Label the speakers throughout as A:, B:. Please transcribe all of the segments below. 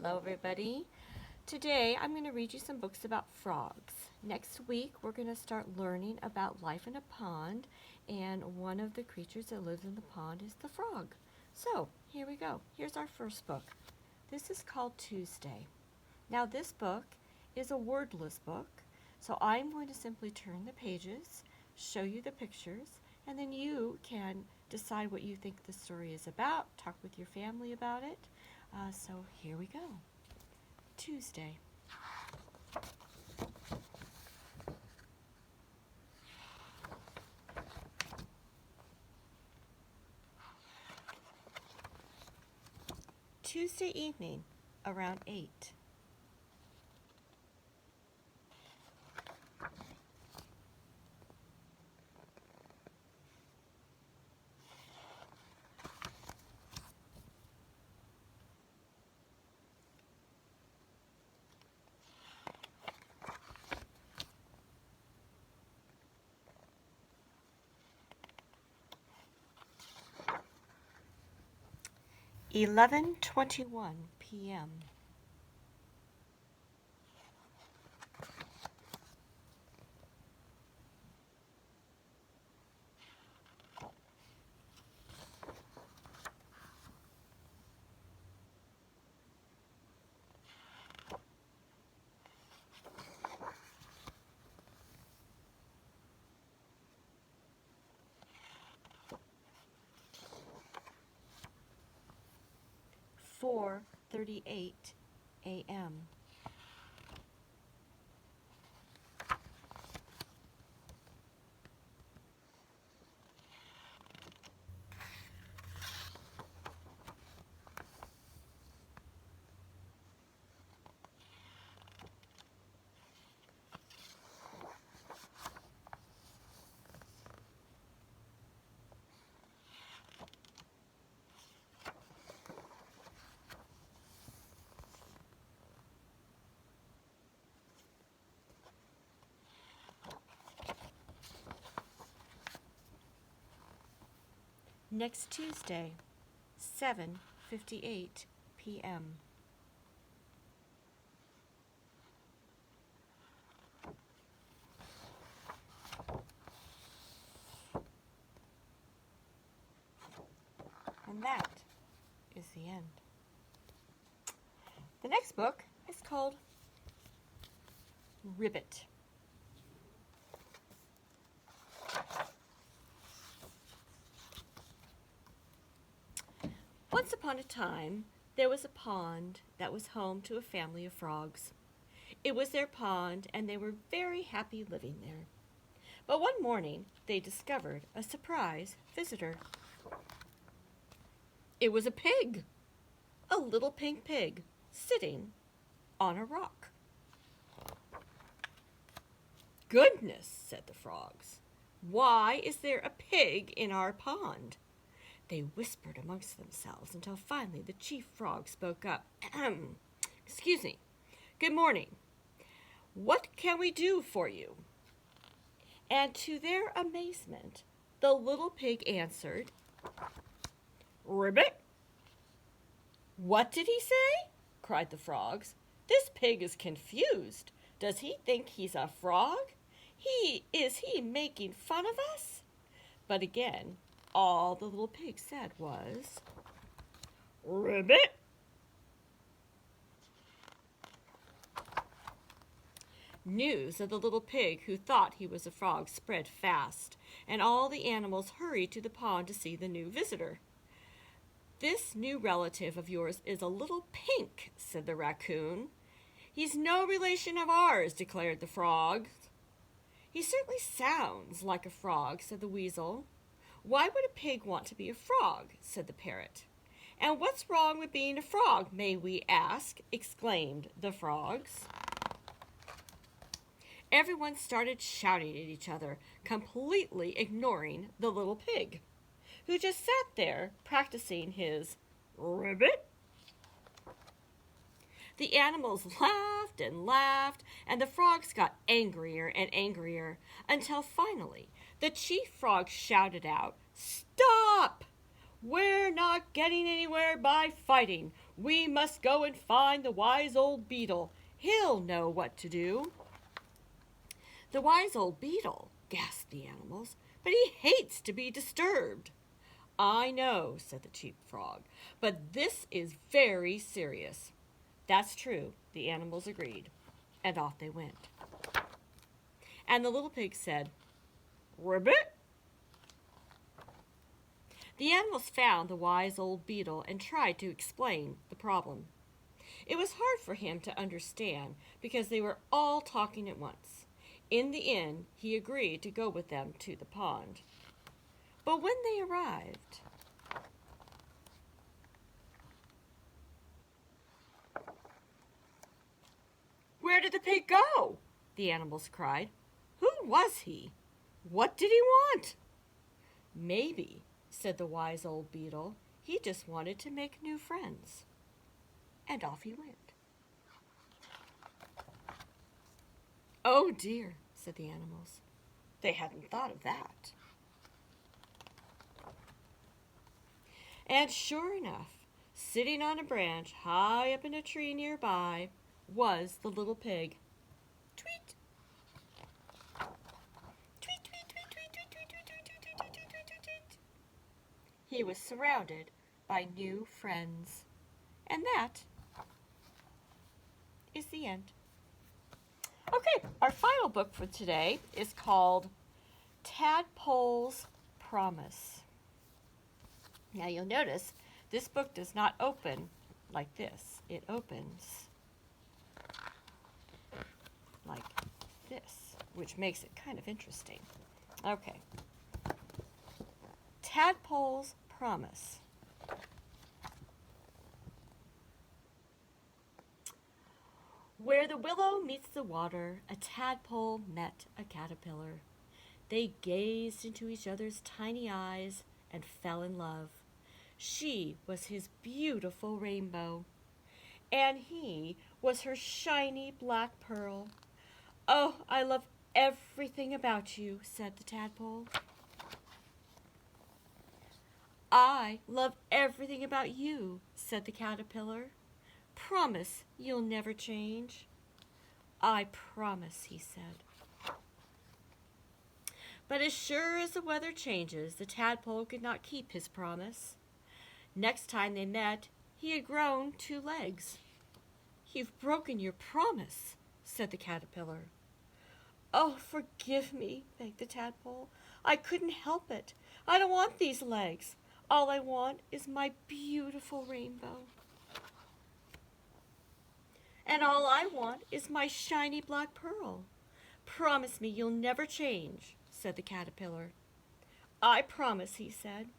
A: Hello, everybody. Today I'm going to read you some books about frogs. Next week we're going to start learning about life in a pond, and one of the creatures that lives in the pond is the frog. So here we go. Here's our first book. This is called Tuesday. Now this book is a wordless book, so I'm going to simply turn the pages, show you the pictures, and then you can decide what you think the story is about, talk with your family about it. So here we go. Tuesday. Tuesday evening, around 8. (11:21 p.m.) (4:38 a.m.) Next Tuesday, 7:58 p.m. And that is the end. The next book is called Ribbit. Once upon a time, there was a pond that was home to a family of frogs. It was their pond, and they were very happy living there. But one morning, they discovered a surprise visitor. It was a pig, a little pink pig, sitting on a rock. "Goodness," said the frogs, "why is there a pig in our pond?" They whispered amongst themselves until finally the chief frog spoke up. "Excuse me. Good morning. What can we do for you?" And to their amazement, the little pig answered, "Ribbit." "What did he say?" cried the frogs. "This pig is confused. Does he think he's a frog? Is he making fun of us?" But again, all the little pig said was, "Ribbit." News of the little pig who thought he was a frog spread fast, and all the animals hurried to the pond to see the new visitor. "This new relative of yours is a little pink," said the raccoon. "He's no relation of ours," declared the frog. "He certainly sounds like a frog," said the weasel. "Why would a pig want to be a frog?" said the parrot. "And what's wrong with being a frog, may we ask?" exclaimed the frogs. Everyone started shouting at each other, completely ignoring the little pig, who just sat there practicing his ribbit. The animals laughed and laughed, and the frogs got angrier and angrier, until finally the chief frog shouted out, "Stop! We're not getting anywhere by fighting. We must go and find the wise old beetle. He'll know what to do." "The wise old beetle," gasped the animals, "but he hates to be disturbed." "I know," said the chief frog, "but this is very serious." "That's true," the animals agreed, and off they went. And the little pig said, "Ribbit." The animals found the wise old beetle and tried to explain the problem. It was hard for him to understand because they were all talking at once. In the end, he agreed to go with them to the pond. But when they arrived, "Where did the pig go?" the animals cried. "Who was he? What did he want?" "Maybe," said the wise old beetle, "he just wanted to make new friends." And off he went. "Oh dear," said the animals. They hadn't thought of that. And sure enough, sitting on a branch high up in a tree nearby was the little pig. Tweet! Tweet, tweet, tweet, tweet, tweet, tweet, tweet, tweet, tweet, tweet, tweet, tweet, tweet, tweet. He was surrounded by new friends. And that is the end. Okay, our final book for today is called Tadpole's Promise. Now you'll notice this book does not open like this. It opens like this, which makes it kind of interesting. Okay. Tadpole's Promise. Where the willow meets the water, a tadpole met a caterpillar. They gazed into each other's tiny eyes and fell in love. She was his beautiful rainbow, and he was her shiny black pearl. "Oh, I love everything about you," said the tadpole. "I love everything about you," said the caterpillar. "Promise you'll never change." "I promise," he said. But as sure as the weather changes, the tadpole could not keep his promise. Next time they met, he had grown 2 legs. "You've broken your promise," said the caterpillar. "Oh, forgive me," begged the tadpole. "I couldn't help it. I don't want these legs. All I want is my beautiful rainbow. And all I want is my shiny black pearl. Promise me you'll never change," said the caterpillar. "I promise," he said.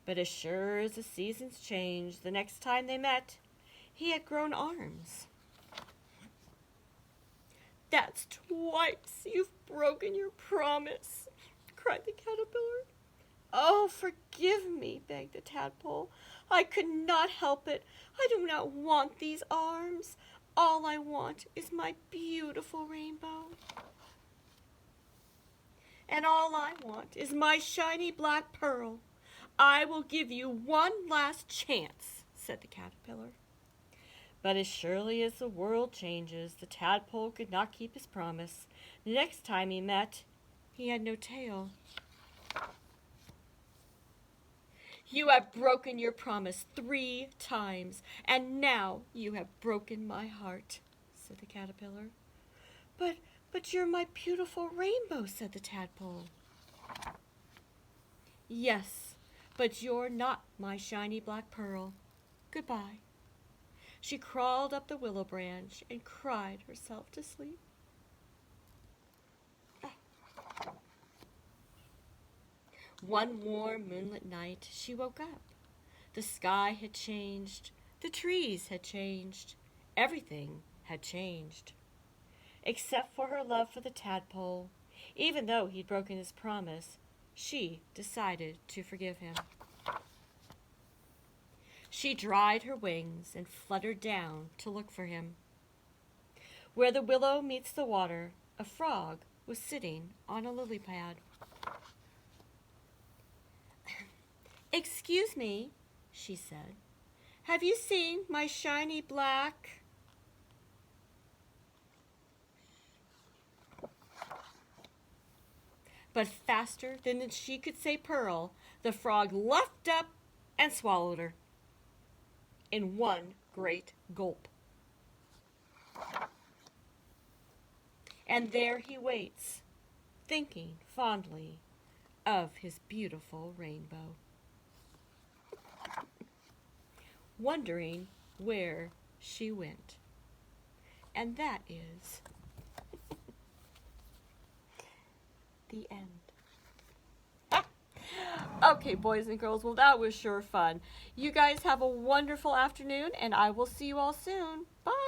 A: But as sure as the seasons changed, the next time they met, he had grown arms. "That's twice you've broken your promise," cried the caterpillar. "Oh, forgive me," begged the tadpole. "I could not help it. I do not want these arms. All I want is my beautiful rainbow. And all I want is my shiny black pearl. I will give you one last chance," said the caterpillar. But as surely as the world changes, the tadpole could not keep his promise. The next time he met, he had no tail. "You have broken your promise 3 times, and now you have broken my heart," said the caterpillar. But you're my beautiful rainbow," said the tadpole. "Yes, but you're not my shiny black pearl. Goodbye." She crawled up the willow branch and cried herself to sleep. One warm moonlit night, she woke up. The sky had changed. The trees had changed. Everything had changed. Except for her love for the tadpole. Even though he'd broken his promise, she decided to forgive him. She dried her wings and fluttered down to look for him. Where the willow meets the water, a frog was sitting on a lily pad. "Excuse me," she said, Have you seen my shiny black? But faster than she could say pearl, the frog luffed up and swallowed her in one great gulp. And there he waits, thinking fondly of his beautiful rainbow, wondering where she went. And that is the end. Okay, boys and girls, well, that was sure fun. You guys have a wonderful afternoon, and I will see you all soon. Bye.